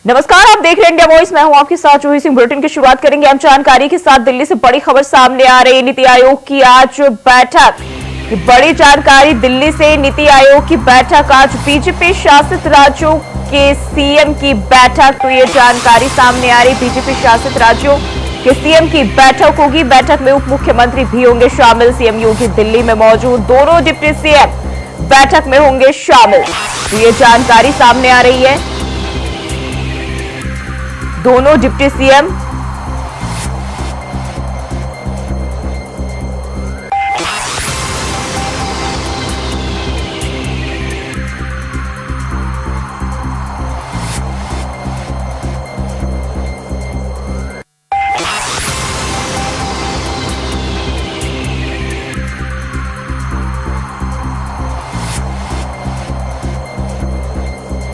नमस्कार, आप देख रहे हैं इंडिया वॉइस। मैं हूं आपके साथ जूही सिंह। बुलेटिन की शुरुआत करेंगे हम जानकारी के साथ। दिल्ली से बड़ी खबर सामने आ रही। नीति आयोग की आज बैठक। बड़ी जानकारी दिल्ली से। नीति आयोग की बैठक आज। बीजेपी शासित राज्यों के सीएम की बैठक। तो ये जानकारी सामने आ रही। बीजेपी शासित राज्यों के सीएम की बैठक होगी। बैठक में उप मुख्यमंत्री भी होंगे शामिल। सीएम योगी दिल्ली में मौजूद। दोनों डिप्टी सीएम बैठक में होंगे शामिल। तो ये जानकारी सामने आ रही है। दोनों डिप्टी सीएम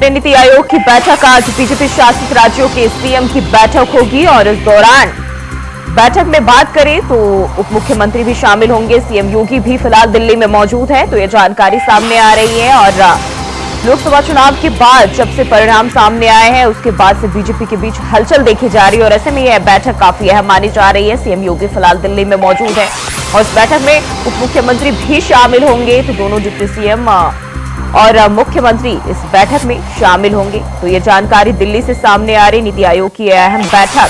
नीति आयोग की बैठक आज। बीजेपी शासित राज्यों के सीएम की बैठक होगी और इस दौरान बैठक में बात करें तो उप मुख्यमंत्री भी शामिल होंगे। सीएम योगी भी फिलहाल दिल्ली में मौजूद है। तो ये जानकारी सामने आ रही है। और लोकसभा चुनाव के बाद जब से परिणाम सामने आए हैं उसके बाद से बीजेपी के बीच हलचल देखी जा रही है और ऐसे में यह बैठक काफी अहम मानी जा रही है। सीएम योगी फिलहाल दिल्ली में मौजूद है और इस बैठक में उप मुख्यमंत्री भी शामिल होंगे। तो दोनों डिप्टी सीएम और मुख्यमंत्री इस बैठक में शामिल होंगे। तो ये जानकारी दिल्ली से सामने आ रही। नीति आयोग की अहम बैठक।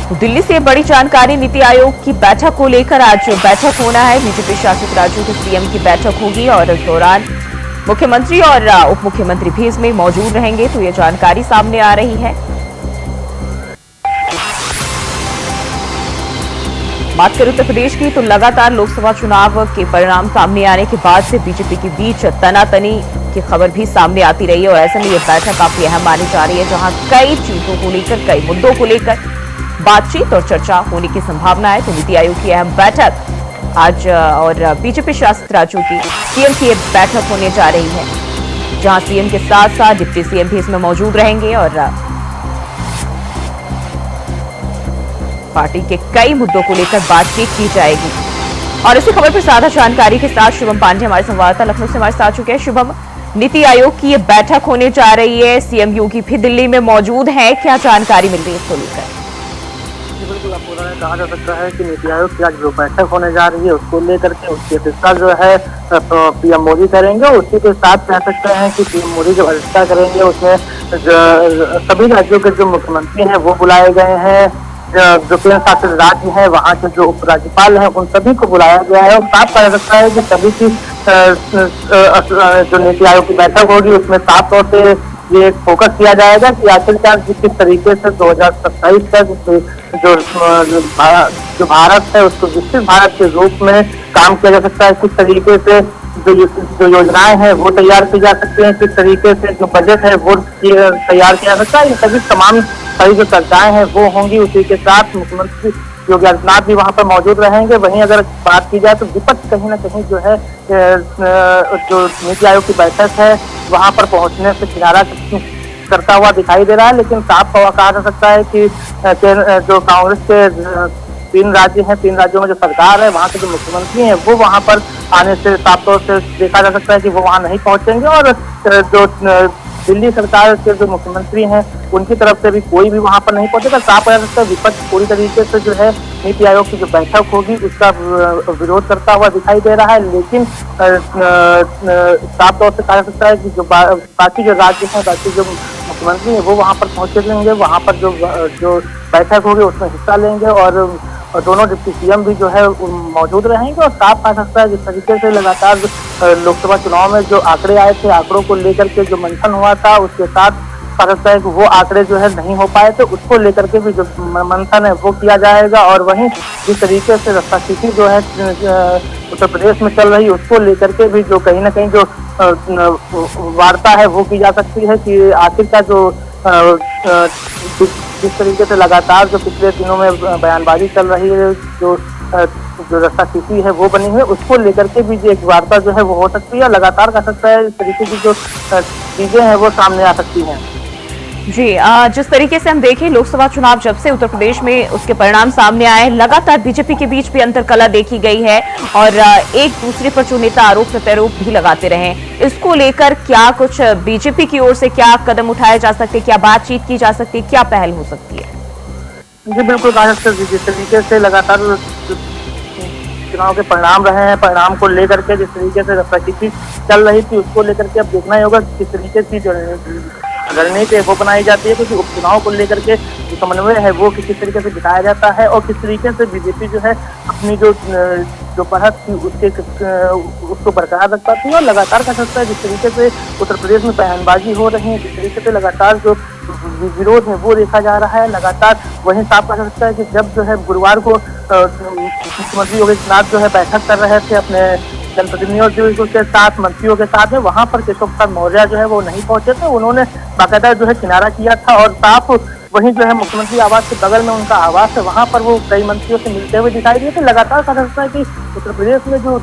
तो दिल्ली से बड़ी जानकारी। नीति आयोग की बैठक को लेकर आज बैठक होना है। बीजेपी शासित राज्यों के सीएम की बैठक होगी और इस दौरान मुख्यमंत्री और उप मुख्यमंत्री भी इसमें मौजूद रहेंगे। तो ये जानकारी सामने आ रही है। बात करें उत्तर प्रदेश की तो लगातार लोकसभा चुनाव के परिणाम सामने आने के बाद से बीजेपी के बीच तनातनी की खबर भी सामने आती रही है और ऐसे में यह बैठक काफी अहम मानी जा रही है, जहां कई चीजों को लेकर, कई मुद्दों को लेकर बातचीत और चर्चा होने की संभावना है। तो नीति आयोग की अहम बैठक आज और बीजेपी शासित राज्यों की सीएम की बैठक होने जा रही है, जहां सीएम के साथ साथ डिप्टी सीएम भी इसमें मौजूद रहेंगे और पार्टी के कई मुद्दों को लेकर बातचीत की जाएगी। और इसी खबर पर ज्यादा जानकारी के साथ शुभम पांडे हमारे संवाददाता लखनऊ से हमारे साथ चुके हैं। शुभम, नीति आयोग की ये बैठक होने जा रही है। सीएम योगी भी दिल्ली में मौजूद हैं। क्या जानकारी मिल रही है इसको लेकर? बिल्कुल, आपको कहा जा सकता है कि नीति आयोग की आज जो बैठक होने जा रही है उसको लेकर के उसकी अध्यक्षता जो है पीएम मोदी करेंगे। उसी के साथ कह सकते हैं कि पीएम मोदी जो अध्यक्षता करेंगे उसमें सभी राज्यों के जो मुख्यमंत्री हैं वो बुलाए गए हैं। जो केंद्र शासित राज्य है वहाँ के जो उपराज्यपाल हैं उन सभी को बुलाया गया है और साफ कहा सकता है कि सभी की जो नीति आयोग की बैठक होगी उसमें साफ तौर से ये फोकस किया जाएगा कि आखिरकार किस तरीके से 2027 तक जो भारत है उसको विकसित भारत के रूप में काम किया जा सकता है। किस तरीके से जो योजनाएं हैं वो तैयार की जा सकती हैं, किस तरीके से जो बजट है वो तैयार किया जा सकता है। ये सभी तमाम सारी जो चर्चाएं हैं वो होंगी। उसी के साथ मुख्यमंत्री योगी आदित्यनाथ भी वहां पर मौजूद रहेंगे। वहीं अगर बात की जाए तो विपक्ष कहीं ना कहीं जो है जो नीति आयोग की बैठक है वहां पर पहुंचने से किनारा करता हुआ दिखाई दे रहा है। लेकिन साफ कहा जा सकता है कि जो कांग्रेस के 3 राज्य हैं, 3 राज्यों में जो सरकार है वहाँ के जो मुख्यमंत्री हैं वो वहाँ पर आने से साफ तौर से देखा जा सकता है कि वो वहाँ नहीं पहुंचेंगे और जो दिल्ली सरकार के जो मुख्यमंत्री हैं उनकी तरफ से भी कोई भी वहां पर नहीं पहुंचेगा। साफ कह सकता है विपक्ष पूरी तरीके से जो है नीति आयोग की जो बैठक होगी उसका विरोध करता हुआ दिखाई दे रहा है। लेकिन साफ तौर से कहा जा सकता है कि जो बाकी जो राज्य हैं, बाकी जो मुख्यमंत्री हैं वो वहां पर पहुंचेंगे, वहां पर जो बैठक होगी उसमें हिस्सा लेंगे और दोनों डिप्टी सीएम भी जो है मौजूद रहेंगे। और साफ कहा सकता है जिस तरीके से लगातार लोकसभा चुनाव में जो आंकड़े आए थे, आंकड़ों को लेकर के जो मंथन हुआ था उसके साथ कहा सकता है कि वो आंकड़े जो है नहीं हो पाए थे, उसको लेकर के भी जो मंथन है वो किया जाएगा। और वहीं जिस तरीके से रस्साकशी जो है उत्तर प्रदेश में चल रही है उसको लेकर के भी जो कहीं ना कहीं जो वार्ता है वो की जा सकती है कि आखिरकार जो जिस तरीके से लगातार जो पिछले दिनों में बयानबाजी चल रही है, जो रस्साकशी है वो बनी हुई है, उसको लेकर के भी एक वार्ता जो है वो हो सकती है। लगातार कह सकता है इस तरीके की जो चीजें हैं वो सामने आ सकती हैं। जी, जिस तरीके से हम देखें लोकसभा चुनाव जब से उत्तर प्रदेश में उसके परिणाम सामने आए, लगातार बीजेपी के बीच भी अंतरकलह देखी गई है और एक दूसरे पर जो नेता आरोप प्रत्यारोप भी लगाते रहे। इसको लेकर क्या कुछ बीजेपी की ओर से क्या कदम उठाए जा सकते, क्या बातचीत की जा सकती है, क्या पहल हो सकती है? जी बिल्कुल, जिस तरीके से लगातार चुनाव के परिणाम रहे हैं, परिणाम को लेकर के जिस तरीके से रस्साकशी चल रही थी उसको लेकर के अब देखना ही होगा किस तरीके की जो रणनीति है वो बनाई जाती है, क्योंकि उपचुनाव को लेकर के जो समन्वय है वो किस तरीके से बिठाया जाता है और किस तरीके से बीजेपी जो है अपनी जो बढ़त थी उसको बरकरार रख पाती है। और लगातार कह सकता है जिस तरीके से उत्तर प्रदेश में बयानबाजी हो रही है, जिस तरीके से लगातार जो विरोध है वो देखा जा रहा है, लगातार वहीं साफ कह सकता है कि जब जो है गुरुवार को मुख्यमंत्री योगी आदित्यनाथ जो है बैठक कर रहे थे अपने जनप्रतिनिधियों के साथ, मंत्रियों के साथ में, वहां पर केशव प्रसाद मौर्य जो है वो नहीं पहुंचे थे। उन्होंने बाकायदा जो है किनारा किया था और साफ वहीं जो है मुख्यमंत्री आवास के बगल में उनका आवास है, वहां पर वो कई मंत्रियों से मिलते हुए दिखाई दिए थे। लगातार कह सकता है कि उत्तर प्रदेश में जो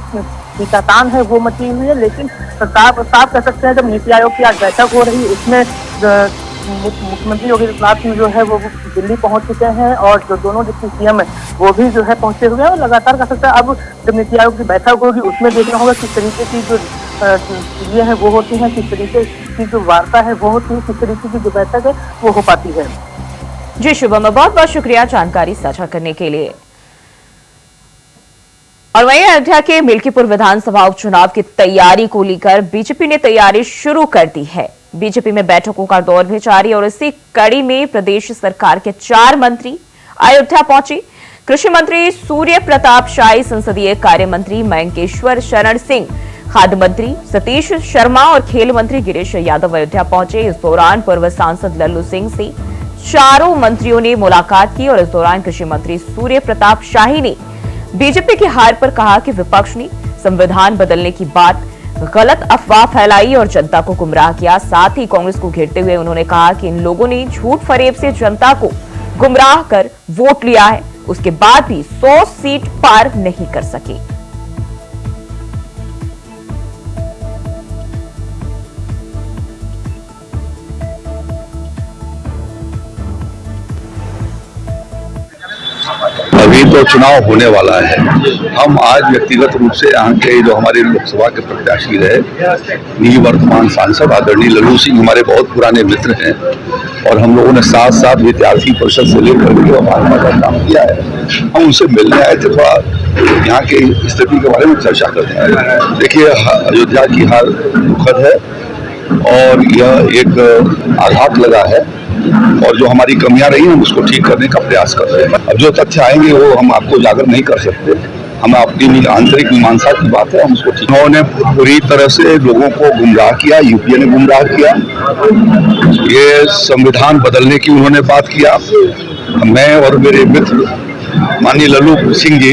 खींचातान है वो मची हुई है, लेकिन साफ कह सकते हैं जब नीति आयोग की आज बैठक हो रही है उसमें मुख्यमंत्री योगी आदित्यनाथ जो है वो दिल्ली पहुंच चुके हैं और जो दोनों डिप्टी सीएम है वो भी जो है पहुंचे हुए हैं। और लगातार कह सकता है अब जब नीति आयोग की बैठक होगी उसमें देखना होगा किस तरीके की जो चीजें हैं वो होती हैं, किस तरीके की जो वार्ता है वो होती है, किस तरीके की जो बैठक है वो हो पाती है। जी शुभम, बहुत बहुत शुक्रिया जानकारी साझा करने के लिए। और वहीं अयोध्या के मिल्कीपुर विधानसभा उपचुनाव की तैयारी को लेकर बीजेपी ने तैयारी शुरू कर दी है। बीजेपी में बैठकों का दौर भी जारी और इसी कड़ी में प्रदेश सरकार के 4 मंत्री अयोध्या पहुंचे। कृषि मंत्री सूर्य प्रताप शाही, संसदीय कार्य मंत्री मयंकेश्वर शरण सिंह, खाद्य मंत्री सतीश शर्मा और खेल मंत्री गिरीश यादव अयोध्या पहुंचे। इस दौरान पूर्व सांसद लल्लू सिंह से चारों मंत्रियों ने मुलाकात की और इस दौरान कृषि मंत्री सूर्य प्रताप शाही ने बीजेपी की हार पर कहा कि विपक्ष ने संविधान बदलने की बात गलत अफवाह फैलाई और जनता को गुमराह किया। साथ ही कांग्रेस को घेरते हुए उन्होंने कहा कि इन लोगों ने झूठ फरेब से जनता को गुमराह कर वोट लिया है, उसके बाद भी 100 सीट पार नहीं कर सके। अभी तो चुनाव होने वाला है। हम आज व्यक्तिगत रूप से यहाँ के जो हमारे लोकसभा के प्रत्याशी रहे निवर्तमान सांसद आदरणीय लल्लू सिंह हमारे बहुत पुराने मित्र हैं और हम लोगों ने साथ साथ विद्यार्थी परिषद से लेकर के हमारे पास काम किया है। हम उनसे मिलने आए थे, थोड़ा यहाँ की स्थिति के बारे में चर्चा करते हैं। देखिए, अयोध्या की हार दुखद है और यह एक आघात लगा है और जो हमारी कमियां रही हैं उसको ठीक करने का प्रयास कर रहे हैं। अब जो तथ्य आएंगे वो हम आपको उजागर नहीं कर सकते, हम अपनी आंतरिक मीमांसा की बात है, हम उसको ठीक। उन्होंने पूरी तरह से लोगों को गुमराह किया, यूपीए ने गुमराह किया, ये संविधान बदलने की उन्होंने बात किया। मैं और मेरे मित्र माननीय लल्लू सिंह जी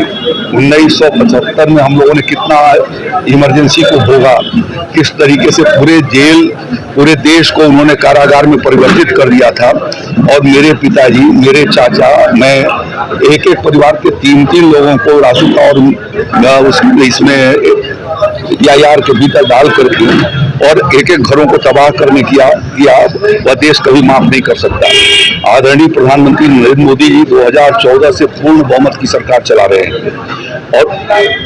1975 में हम लोगों ने कितना इमरजेंसी को भोगा, किस तरीके से पूरे देश को उन्होंने कारागार में परिवर्तित कर दिया था। और मेरे पिताजी, मेरे चाचा, मैं एक परिवार के 3 लोगों को रासुका और इसमें यार के भीतर डाल करके और एक घरों को तबाह करने किया वह देश कभी माफ नहीं कर सकता। आदरणीय प्रधानमंत्री नरेंद्र मोदी जी 2014 से पूर्ण बहुमत की सरकार चला रहे हैं और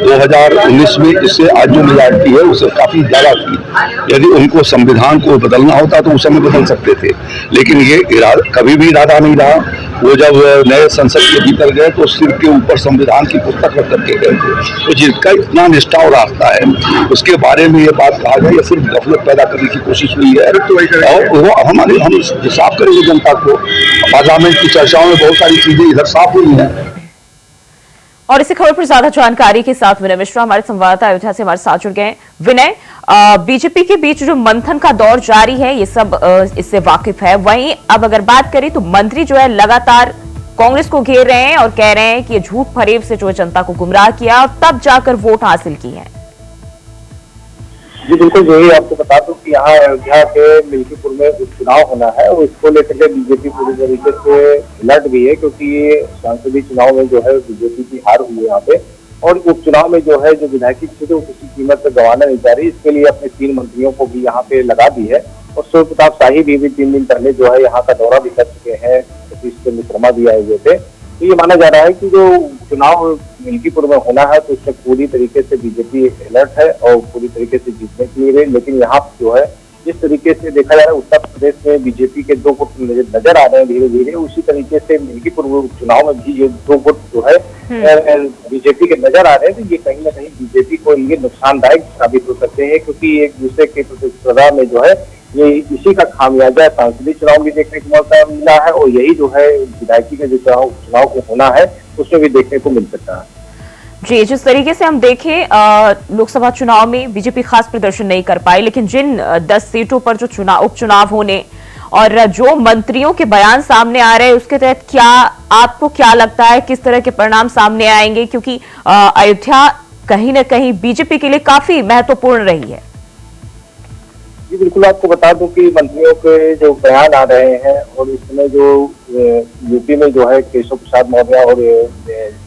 2019 में इससे आज जो मेजॉरिटी है उससे काफी ज्यादा थी। यदि उनको संविधान को बदलना होता तो उस समय बदल सकते थे, लेकिन ये कभी भी इरादा नहीं रहा। वो जब नए संसद के भीतर गए तो सिर के ऊपर संविधान की पुस्तक रख करके गए थे। तो जिसका इतना निष्ठा और आस्था है उसके बारे में ये बात कहा जाए, सिर्फ गफलत पैदा करने की कोशिश हुई है। और वो हम साफ करेंगे जनता को। पार्लियामेंट की चर्चाओं में बहुत सारी चीजें इधर साफ हुई हैं। और इसी खबर पर ज्यादा जानकारी के साथ विनय मिश्रा हमारे संवाददाता अयोध्या से हमारे साथ जुड़ गए। विनय, बीजेपी के बीच जो मंथन का दौर जारी है ये सब इससे वाकिफ है। वहीं अब अगर बात करें तो मंत्री जो है लगातार कांग्रेस को घेर रहे हैं और कह रहे हैं कि ये झूठ फरेब से जो है जनता को गुमराह किया और तब जाकर वोट हासिल की है। जी बिल्कुल, यही आपको बता दूं कि यहाँ अयोध्या के मिल्कीपुर में उपचुनाव होना है और इसको लेकर के बीजेपी पूरी तरीके से अलर्ट भी है, क्योंकि ये संसदीय चुनाव में जो है बीजेपी की हार हुई है यहाँ पे और उपचुनाव में जो है जो विधायकी सीटें वो किसी कीमत पर गंवाना नहीं चाह रही। इसके लिए अपने 3 मंत्रियों को भी यहाँ पे लगा दी है और सूर्य प्रताप शाही भी 3 दिन पहले जो है यहाँ का दौरा भी कर चुके हैं, सतीश चंद्र शर्मा भी आए हुए थे। तो ये माना जा रहा है कि जो चुनाव मिल्कीपुर में होना है तो इसमें पूरी तरीके से बीजेपी अलर्ट है और पूरी तरीके से जीतने के लिए। लेकिन यहाँ जो है जिस तरीके से देखा जा रहा है उत्तर प्रदेश में बीजेपी के 2 गुट नजर आ रहे हैं धीरे धीरे, उसी तरीके से मिल्कीपुर चुनाव में भी ये 2 गुट जो है बीजेपी के नजर आ रहे हैं। तो ये कहीं ना कहीं बीजेपी को लिए नुकसानदायक साबित हो सकते हैं, क्योंकि एक दूसरे के प्रतिस्पर्धा में जो है ये इसी का खामियाजा संसदीय चुनाव भी देखने को मौका मिला है और यही जो है विधायकी का जो चुनाव को होना है उसमें भी देखने को मिल सकता है। जी, जिस तरीके से हम देखें लोकसभा चुनाव में बीजेपी खास प्रदर्शन नहीं कर पाई, लेकिन जिन 10 सीटों पर जो उपचुनाव होने और जो मंत्रियों के बयान सामने आ रहे हैं उसके तहत क्या आपको क्या लगता है किस तरह के परिणाम सामने आएंगे, क्योंकि अयोध्या कहीं ना कहीं बीजेपी के लिए काफी महत्वपूर्ण रही है। जी बिल्कुल, आपको बता दूं कि मंत्रियों के जो बयान आ रहे हैं और इस समय जो यूपी में जो है केशव प्रसाद मौर्य और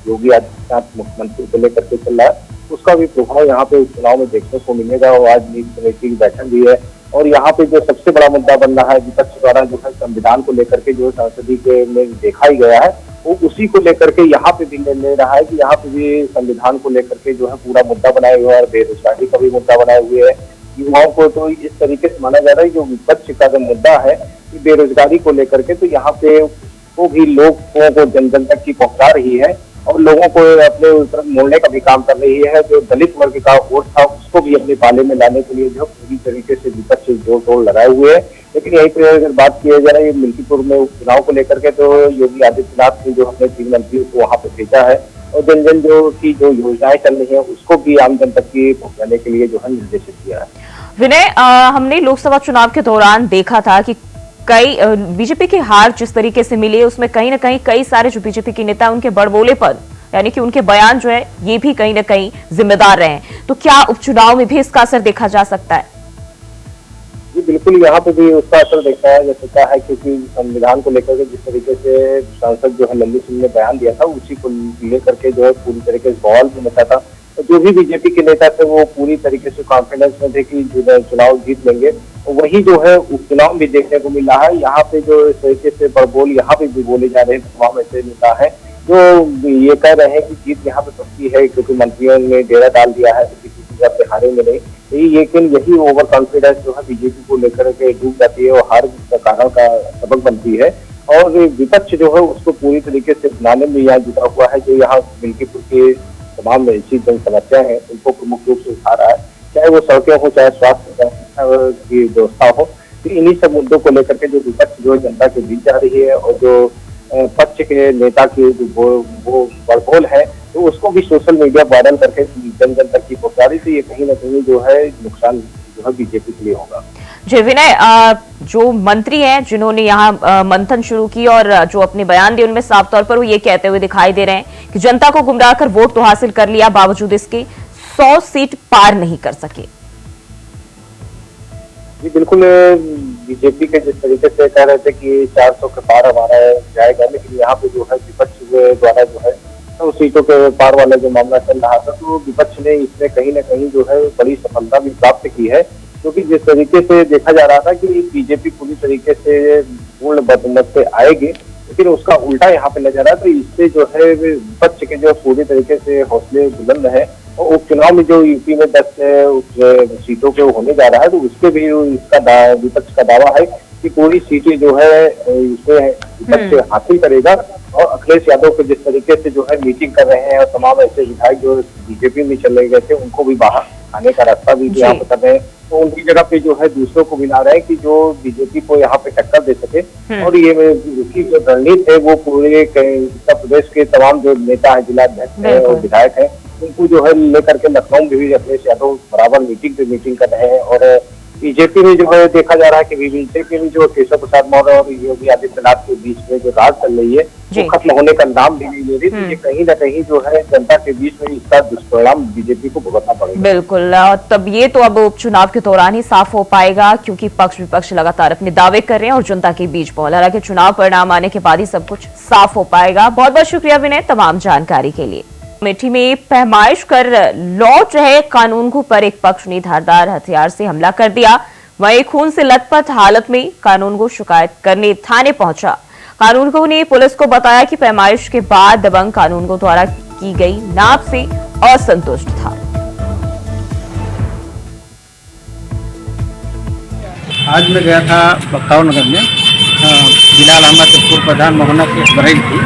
योगी आदित्यनाथ मुख्यमंत्री को लेकर के चल रहा है, उसका भी प्रभाव यहाँ पे चुनाव में देखने को मिलेगा। और आज नीति समिति की बैठक भी है और यहाँ पे जो सबसे बड़ा मुद्दा बन रहा है विपक्ष द्वारा जो है संविधान को लेकर के जो संसदीय के में देखा ही गया है, वो उसी को लेकर के यहाँ पे भी ले रहा है कि यहाँ पे भी संविधान को लेकर के जो है पूरा मुद्दा बनाए हुए है और बेरोजगारी का भी मुद्दा बनाए हुए है। युवाओं को तो इस तरीके से माना जा रहा है जो विपक्ष का जो मुद्दा है कि बेरोजगारी को लेकर के, तो यहाँ पे वो भी लोगों को जन जन तक की पहुंचा रही है और लोगों को अपने तरफ मोड़ने का भी काम कर रही है। जो दलित वर्ग का वोट था उसको भी अपने पाले में लाने के लिए जो पूरी तरीके से विपक्ष जोर तोड़ लगाए हुए है। लेकिन यहीं पर अगर बात की जाए मिल्कीपुर में उपचुनाव को लेकर के, तो योगी आदित्यनाथ ने जो अपने 3 मंत्रियों को वहां पे भेजा है और जन जन जो योजनाएं चल रही है उसको भी आम जन तक की पहुंचाने के लिए जो है निर्देशित किया है। विनय, हमने लोकसभा चुनाव के दौरान देखा था कि कई बीजेपी की हार जिस तरीके से मिली है उसमें कहीं ना कहीं कई सारे जो बीजेपी के नेता उनके बड़बोलेपन यानी कि उनके बयान जो है ये भी कहीं ना कहीं जिम्मेदार रहे हैं। तो क्या उपचुनाव में भी इसका असर देखा जा सकता है? जी बिल्कुल, यहाँ पे भी उसका असर देखा जा सकता है, क्योंकि संविधान को लेकर के जिस तरीके से सांसद जो है लल्लू सिंह ने बयान दिया था उसी को लेकर के जो है पूरी तरीके से बवाल भी मचा था। तो जो भी बीजेपी के नेता थे वो पूरी तरीके से कॉन्फिडेंस में थे कि चुनाव जीत लेंगे। तो वही जो है उपचुनाव भी देखने को मिल रहा है। यहाँ पे जो इस तरीके से बड़बोल यहाँ पे भी बोले जा रहे हैं, तमाम ऐसे नेता है जो ये कह रहे हैं कि जीत यहाँ पे पक्की है क्योंकि मंत्रियों ने डेरा डाल दिया है, किसी चीज आप हारेंगे नहीं। लेकिन यही ओवर कॉन्फिडेंस जो है बीजेपी को लेकर के डूब जाती है और हार का कारण का सबक बनती है। और विपक्ष जो है उसको पूरी तरीके से बनाने में यहाँ जुटा हुआ है। जो यहाँ मिल्कीपुर के तमाम ऐसी जन समस्या है उनको प्रमुख रूप से उठा रहा है, चाहे वो सड़कें हो चाहे स्वास्थ्य की व्यवस्था हो। तो इन्हीं सब मुद्दों को लेकर के जो विपक्ष जो जनता के बीच जा रही है और जो पक्ष के नेता की वो बड़बोल है तो उसको भी सोशल मीडिया वायरल करके जन जन तक की पहुंचा रही। तो ये कहीं ना कहीं जो है नुकसान जो है बीजेपी के लिए होगा। जी विनय, जो मंत्री हैं जिन्होंने यहाँ मंथन शुरू की और जो अपने बयान दिए उनमें साफ तौर पर वो ये कहते हुए दिखाई दे रहे हैं कि जनता को गुमराह कर वोट तो हासिल कर लिया, बावजूद इसके 100 सीट पार नहीं कर सके। जी बिल्कुल, बीजेपी के जिस तरीके से कह रहे थे कि 400 के पार हमारा जाएगा, लेकिन यहाँ पे जो है विपक्ष द्वारा जो है 100 सीटों के पार वाला जो मामला चल रहा था, तो विपक्ष ने इसमें कहीं ना कहीं जो है बड़ी सफलता भी प्राप्त की है। क्योंकि जिस तरीके से देखा जा रहा था कि बीजेपी पूरी तरीके से पूर्ण बहुमत से आएगी, लेकिन उसका उल्टा यहाँ पे नजर आ। तो इससे जो है विपक्ष के जो पूरी तरीके से हौसले बुलंद है और उपचुनाव में जो यूपी में 10 सीटों के होने जा रहा है, तो उसके भी इसका विपक्ष का दावा है कि पूरी सीटें जो है इसमें विपक्ष हासिल करेगा। और अखिलेश यादव के जिस तरीके से जो है मीटिंग कर रहे हैं और तमाम ऐसे विधायक जो बीजेपी में चले गए थे उनको भी बाहर आने का रास्ता भी यहाँ पर कर रहे हैं, तो उनकी जगह पे जो है दूसरों को मिला रहे हैं कि जो बीजेपी को यहाँ पे टक्कर दे सके। और ये उसकी जो रणनीति है वो पूरे उत्तर प्रदेश के तमाम जो नेता है, जिलाध्यक्ष है और विधायक है, उनको जो है लेकर के लखनऊ में भी अखिलेश यादव बराबर मीटिंग कर रहे हैं। और बीजेपी में जो है देखा जा रहा है कि बीजेपी में जो केशव प्रसाद मौर्य और योगी आदित्यनाथ के बीच में जो राज चल रही है वो खत्म होने का नाम भी नहीं ले रही। तो ये कहीं ना कहीं जो है जनता के बीच में इसका दुष्परिणाम बीजेपी को भुगतना पड़ेगा। बिल्कुल, तब ये तो अब उपचुनाव के दौरान ही साफ हो पाएगा, क्योंकि पक्ष विपक्ष लगातार अपने दावे कर रहे हैं और जनता के बीच बॉल। हालांकि चुनाव परिणाम आने के बाद ही सब कुछ साफ हो पाएगा। बहुत बहुत शुक्रिया विनय तमाम जानकारी के लिए। अमेठी में पैमाइश कर लौट रहे कानूनगो पर एक पक्ष ने धारदार हथियार से हमला कर दिया। वहीं खून से लथपथ हालत में कानून को शिकायत करने थाने पहुंचा। कानून को ने पुलिस को बताया कि पैमाइश के बाद दबंग कानून को द्वारा की गई नाप से असंतुष्ट था। आज मैं गया था बख्तावर नगर में, बिलाल अहमद के पूर्व प्रधान मोहना की बरई थी,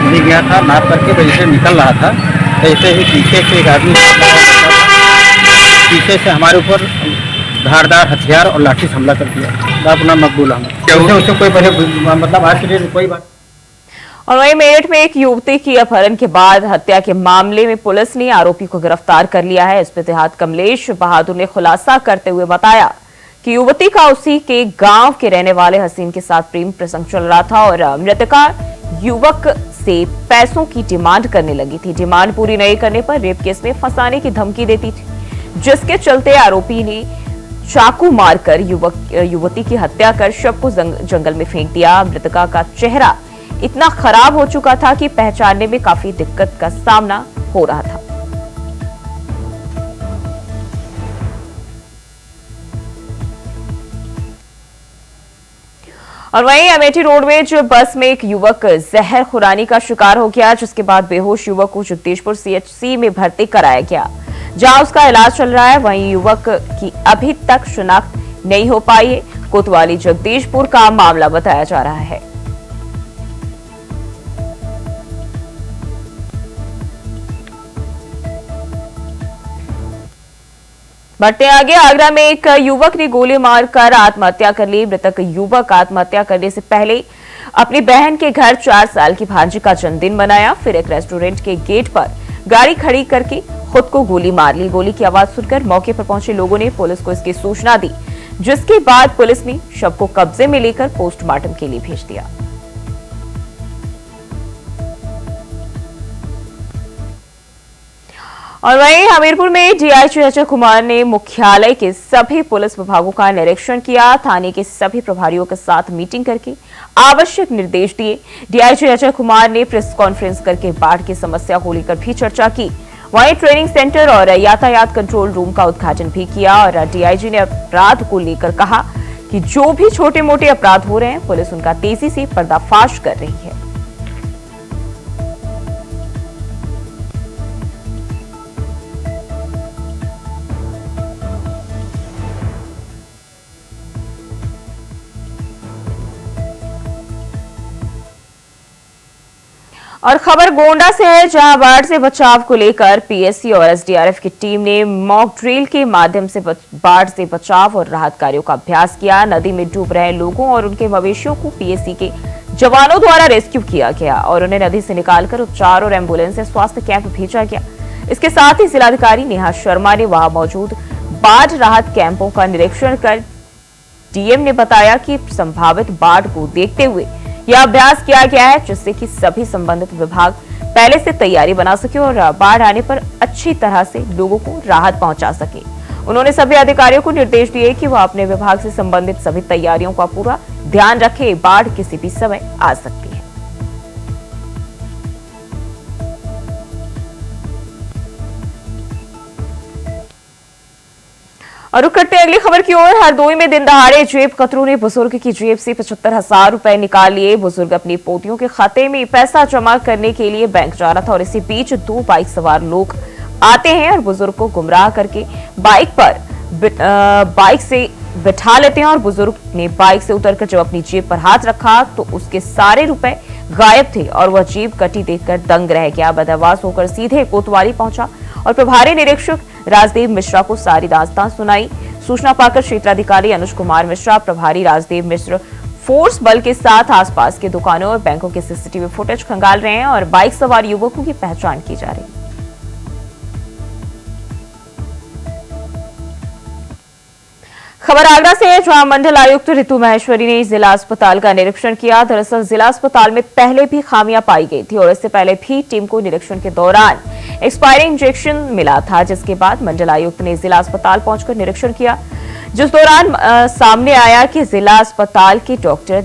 वहीं गया था। नाप करके वहीं से निकल रहा था, ऐसे ही पीछे से एक आदमी पीछे से हमारे ऊपर धारदार हथियार और लाठी से हमला कर दिया। अपना मकबूल अहमद उससे कोई बड़े मतलब आज के लिए कोई बात। और वहीं मेरठ में एक युवती की अपहरण के बाद हत्या के मामले में पुलिस ने आरोपी को गिरफ्तार कर लिया है। इस देहात कमलेश बहादुर ने खुलासा करते हुए बताया कि युवती का उसी के गांव के रहने वाले हसीन के साथ प्रेम प्रसंग चल रहा था और मृतका युवक से पैसों की डिमांड करने लगी थी। डिमांड पूरी नहीं करने पर रेप केस में फंसाने की धमकी देती थी, जिसके चलते आरोपी ने चाकू मारकर युवती की हत्या कर शव को जंगल में फेंक दिया। मृतका का चेहरा इतना खराब हो चुका था कि पहचानने में काफी दिक्कत का सामना हो रहा था। और वहीं अमेठी रोडवेज बस में एक युवक जहर खुरानी का शिकार हो गया, जिसके बाद बेहोश युवक को जगदीशपुर सीएचसी में भर्ती कराया गया, जहां उसका इलाज चल रहा है। वहीं युवक की अभी तक शिनाख्त नहीं हो पाई है। कोतवाली जगदीशपुर का मामला बताया जा रहा है। बढ़ते आगे, आगरा में एक युवक ने गोली मारकर आत्महत्या कर ली। मृतक युवक आत्महत्या करने से पहले अपनी बहन के घर 4 साल की भांजी का जन्मदिन मनाया, फिर एक रेस्टोरेंट के गेट पर गाड़ी खड़ी करके खुद को गोली मार ली। गोली की आवाज सुनकर मौके पर पहुंचे लोगों ने पुलिस को इसकी सूचना दी, जिसके बाद पुलिस ने शव को कब्जे में लेकर पोस्टमार्टम के लिए भेज दिया। और वहीं हमीरपुर में डीआईजी अजय कुमार ने मुख्यालय के सभी पुलिस विभागों का निरीक्षण किया। थाने के सभी प्रभारियों के साथ मीटिंग करके आवश्यक निर्देश दिए। डीआईजी अजय कुमार ने प्रेस कॉन्फ्रेंस करके बाढ़ की समस्या को लेकर भी चर्चा की। वहीं ट्रेनिंग सेंटर और यातायात कंट्रोल रूम का उद्घाटन भी किया और डीआईजी ने अपराध को लेकर कहा कि जो भी छोटे मोटे अपराध हो रहे हैं, पुलिस उनका तेजी से पर्दाफाश कर रही है। और खबर गोंडा से है, जहां बाढ़ से बचाव को लेकर पीएससी और एसडीआरएफ की टीम ने मॉक ड्रिल के माध्यम से बाढ़ से बचाव और राहत कार्यों का अभ्यास किया। नदी में डूब रहे लोगों और उनके मवेशियों को पीएससी के जवानों द्वारा रेस्क्यू किया गया और उन्हें नदी से निकालकर उपचार और एम्बुलेंस से स्वास्थ्य कैंप भेजा गया। इसके साथ ही जिलाधिकारी नेहा शर्मा ने वहां मौजूद बाढ़ राहत कैंपों का निरीक्षण कर डीएम ने बताया कि संभावित बाढ़ को देखते हुए यह अभ्यास किया गया है, जिससे कि सभी संबंधित विभाग पहले से तैयारी बना सके और बाढ़ आने पर अच्छी तरह से लोगों को राहत पहुंचा सके। उन्होंने सभी अधिकारियों को निर्देश दिए कि वह अपने विभाग से संबंधित सभी तैयारियों का पूरा ध्यान रखें। बाढ़ किसी भी समय आ सकती है। और रुक करते अगली खबर की ओर। हरदोई में दिन दहाड़े जेब कतरों ने बुजुर्ग की जेब से 75,000 रुपए निकाल लिए। बुजुर्ग अपनी पोतियों के खाते में पैसा जमा करने के लिए बैंक जा रहा था और इसी बीच 2 बाइक सवार लोग आते हैं और बुजुर्ग को गुमराह करके बाइक से बिठा लेते हैं। और बुजुर्ग ने बाइक से उतरकर जब अपनी जेब पर हाथ रखा तो उसके सारे रुपए गायब थे और वह जेब कटी देखकर दंग रह गया। बदहवास होकर सीधे कोतवाली पहुंचा और प्रभारी निरीक्षक राजदेव मिश्रा को सारी दास्तान सुनाई। सूचना पाकर क्षेत्राधिकारी अनुज कुमार मिश्रा, प्रभारी राजदेव मिश्र फोर्स बल के साथ आसपास के दुकानों और बैंकों के सीसीटीवी फुटेज खंगाल रहे हैं और बाइक सवार युवकों की पहचान की जा रही है। खबर आगरा से है, जहां मंडल आयुक्त ऋतु महेश्वरी ने जिला अस्पताल का निरीक्षण किया। दरअसल जिला अस्पताल में पहले भी खामियां पाई गई थी और इससे पहले भी टीम को निरीक्षण के दौरान एक्सपायरी इंजेक्शन मिला था, जिसके बाद मंडल आयुक्त ने जिला अस्पताल पहुंचकर निरीक्षण किया, जिस दौरान सामने आया कि जिला अस्पताल के डॉक्टर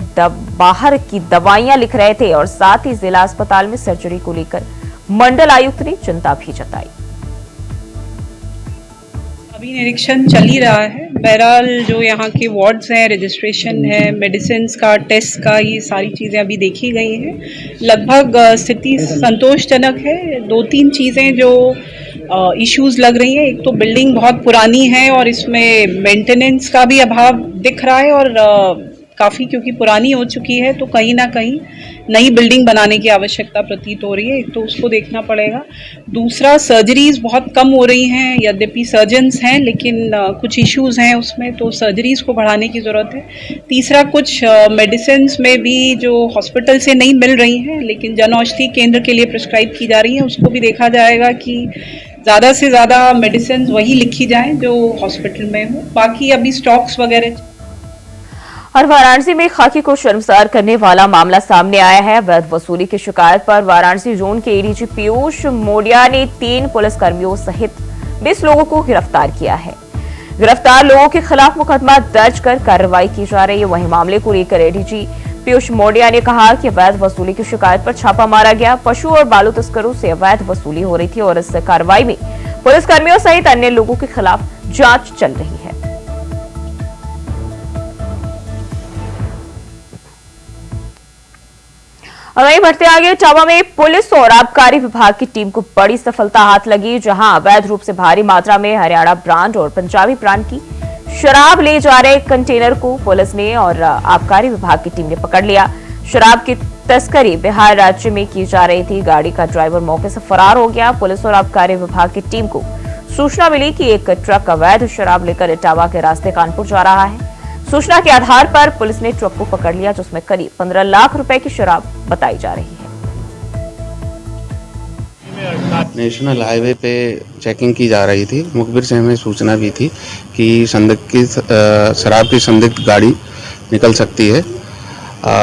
बाहर की दवाइयां लिख रहे थे और साथ ही जिला अस्पताल में सर्जरी को लेकर मंडल आयुक्त ने चिंता भी जताई। अभी निरीक्षण चल ही रहा है। बहरहाल जो यहाँ के वार्ड्स हैं, रजिस्ट्रेशन है, मेडिसिन्स का, टेस्ट का, ये सारी चीज़ें अभी देखी गई हैं। लगभग स्थिति संतोषजनक है। 2-3 चीज़ें जो इश्यूज़ लग रही हैं, एक तो बिल्डिंग बहुत पुरानी है और इसमें मेंटेनेंस का भी अभाव दिख रहा है और काफ़ी क्योंकि पुरानी हो चुकी है तो कहीं ना कहीं नई बिल्डिंग बनाने की आवश्यकता प्रतीत हो रही है। एक तो उसको देखना पड़ेगा। दूसरा, सर्जरीज़ बहुत कम हो रही हैं, यद्यपि सर्जन्स हैं लेकिन कुछ इश्यूज़ हैं उसमें, तो सर्जरीज़ को बढ़ाने की ज़रूरत है। तीसरा, कुछ मेडिसिन्स में भी जो हॉस्पिटल से नहीं मिल रही हैं लेकिन जन औषधि केंद्र के लिए प्रिस्क्राइब की जा रही हैं, उसको भी देखा जाएगा कि ज़्यादा से ज़्यादा मेडिसिन वही लिखी जाएँ जो हॉस्पिटल में हो। बाकी अभी स्टॉक्स वगैरह। और वाराणसी में खाकी को शर्मसार करने वाला मामला सामने आया है। अवैध वसूली की शिकायत पर वाराणसी जोन के एडीजी पीयूष मोडिया ने 3 पुलिसकर्मियों सहित 20 लोगों को गिरफ्तार किया है। गिरफ्तार लोगों के खिलाफ मुकदमा दर्ज कर कार्रवाई की जा रही है। वहीं मामले को लेकर एडीजी पीयूष मोडिया ने कहा कि अवैध वसूली की शिकायत पर छापा मारा गया। पशु और बालू तस्करों से अवैध वसूली हो रही थी और इस कार्रवाई में पुलिसकर्मियों सहित अन्य लोगों के खिलाफ जांच चल रही है। और वहीं बढ़ते आगे, इटावा में पुलिस और आबकारी विभाग की टीम को बड़ी सफलता हाथ लगी, जहां अवैध रूप से भारी मात्रा में हरियाणा ब्रांड और पंजाबी ब्रांड की शराब ले जा रहे कंटेनर को पुलिस ने और आबकारी विभाग की टीम ने पकड़ लिया। शराब की तस्करी बिहार राज्य में की जा रही थी। गाड़ी का ड्राइवर मौके से फरार हो गया। पुलिस और आबकारी विभाग की टीम को सूचना मिली कि एक ट्रक अवैध शराब लेकर इटावा के रास्ते कानपुर जा रहा है। सूचना के आधार पर पुलिस ने ट्रक को पकड़ लिया, जिसमें करीब 15 लाख रुपए की शराब बताई जा रही है। नेशनल हाईवे पे चेकिंग की जा रही थी। मुखबिर से हमें सूचना भी थी कि शराब की संदिग्ध गाड़ी निकल सकती है।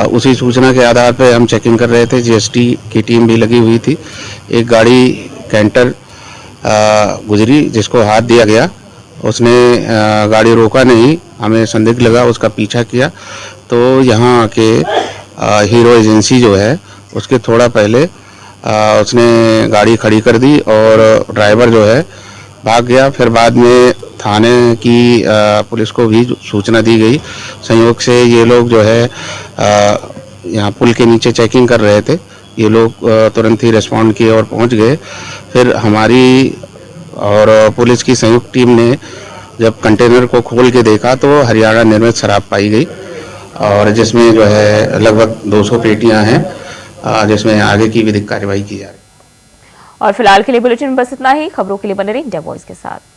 उसी सूचना के आधार पे हम चेकिंग कर रहे थे। जीएसटी की टीम भी लगी हुई थी। एक गाड़ी कैंटर गुजरी जिसको हाथ दिया गया। उसने गाड़ी रोका नहीं, हमें संदिग्ध लगा, उसका पीछा किया तो यहाँ आके हीरो एजेंसी जो है उसके थोड़ा पहले उसने गाड़ी खड़ी कर दी और ड्राइवर जो है भाग गया। फिर बाद में थाने की पुलिस को भी सूचना दी गई। संयोग से ये लोग जो है यहाँ पुल के नीचे चेकिंग कर रहे थे। ये लोग तुरंत ही रिस्पॉन्ड किए और पहुँच गए। फिर हमारी और पुलिस की संयुक्त टीम ने जब कंटेनर को खोल के देखा तो हरियाणा निर्मित शराब पाई गई और जिसमें जो है लगभग 200 पेटियां हैं, जिसमें आगे की विधिक कार्रवाई की जा रही है। और फिलहाल के लिए बुलेटिन में बस इतना ही। खबरों के लिए बने रहिए इंडिया वॉइस के साथ।